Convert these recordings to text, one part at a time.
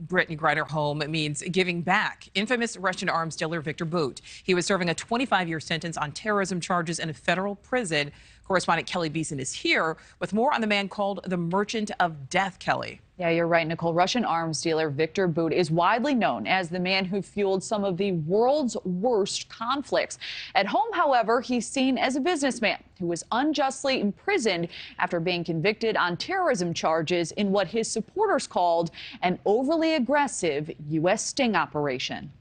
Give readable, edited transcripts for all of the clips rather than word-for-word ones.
Brittney Griner home means giving back. Infamous Russian arms dealer Viktor Bout. He was serving a 25-year sentence on terrorism charges in a federal prison. Correspondent Keleigh Beeson is here with more on the man called the Merchant of Death. Keleigh. Yeah, you're right, Nichole. Russian arms dealer Viktor Bout is widely known as the man who fueled some of the world's worst conflicts. At home, however, he's seen as a businessman who was unjustly imprisoned after being convicted on terrorism charges in what his supporters called an overly aggressive U.S. sting operation.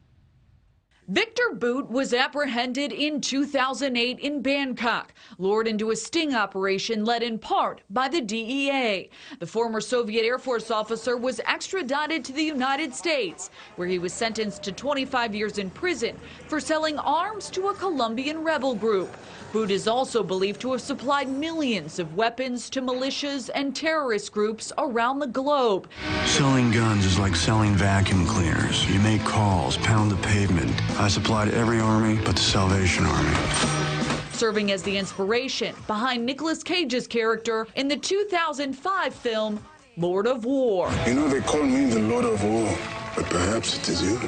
Viktor Bout was apprehended in 2008 in Bangkok, lured into a sting operation led in part by the DEA. The former Soviet Air Force officer was extradited to the United States, where he was sentenced to 25 years in prison for selling arms to a Colombian rebel group. Bout is also believed to have supplied millions of weapons to militias and terrorist groups around the globe. Selling guns is like selling vacuum cleaners. You make calls, pound the pavement. I supplied every army but the Salvation Army. Serving as the inspiration behind Nicolas Cage's character in the 2005 film Lord of War. You know, they call me the Lord of War, but perhaps it is you.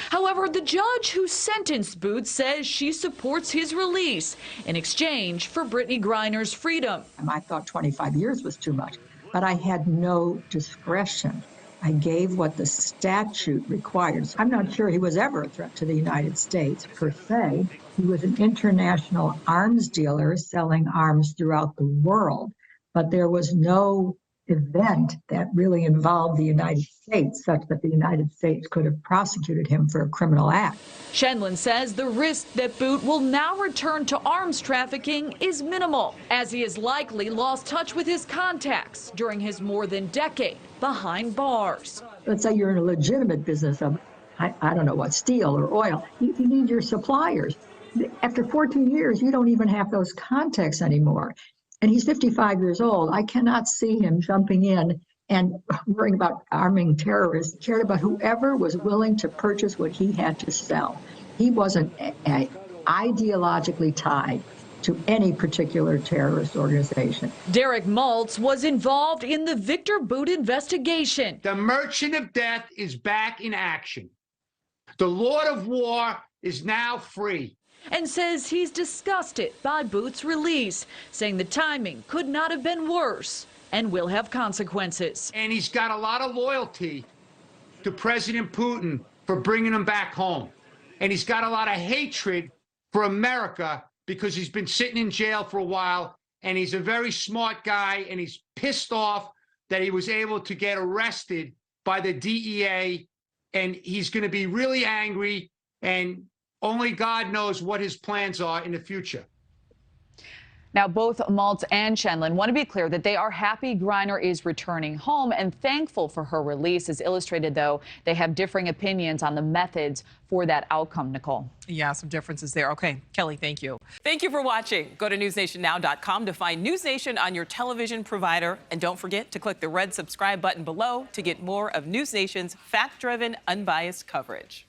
However, the judge who sentenced Bout says she supports his release in exchange for Brittney Griner's freedom. I thought 25 years was too much, but I had no discretion. I gave what the statute requires. I'm not sure he was ever a threat to the United States, per se. He was an international arms dealer selling arms throughout the world, but there was no event that really involved the United States such that the United States could have prosecuted him for a criminal act. Shenlin says the risk that Bout will now return to arms trafficking is minimal, as he has likely lost touch with his contacts during his more than decade behind bars. Let's say you're in a legitimate business of, I don't know what, steel or oil. You need your suppliers. After 14 years, you don't even have those contacts anymore. And he's 55 years old. I cannot see him jumping in and worrying about arming terrorists. He cared about whoever was willing to purchase what he had to sell. He wasn't ideologically tied to any particular terrorist organization. Derek Maltz was involved in the Viktor Bout investigation. The Merchant of Death is back in action. The Lord of War is now free. And says he's disgusted by Bout's release, saying the timing could not have been worse and will have consequences. And he's got a lot of loyalty to President Putin for bringing him back home. And he's got a lot of hatred for America because he's been sitting in jail for a while, and he's a very smart guy, and he's pissed off that he was able to get arrested by the DEA, and he's going to be really angry, and only God knows what his plans are in the future. Now, both Maltz and Shenlin want to be clear that they are happy Griner is returning home and thankful for her release. As illustrated, though, they have differing opinions on the methods for that outcome, Nichole. Yeah, some differences there. Okay, Keleigh, thank you. Thank you for watching. Go to newsnationnow.com to find NewsNation on your television provider. And don't forget to click the red subscribe button below to get more of NewsNation's fact-driven, unbiased coverage.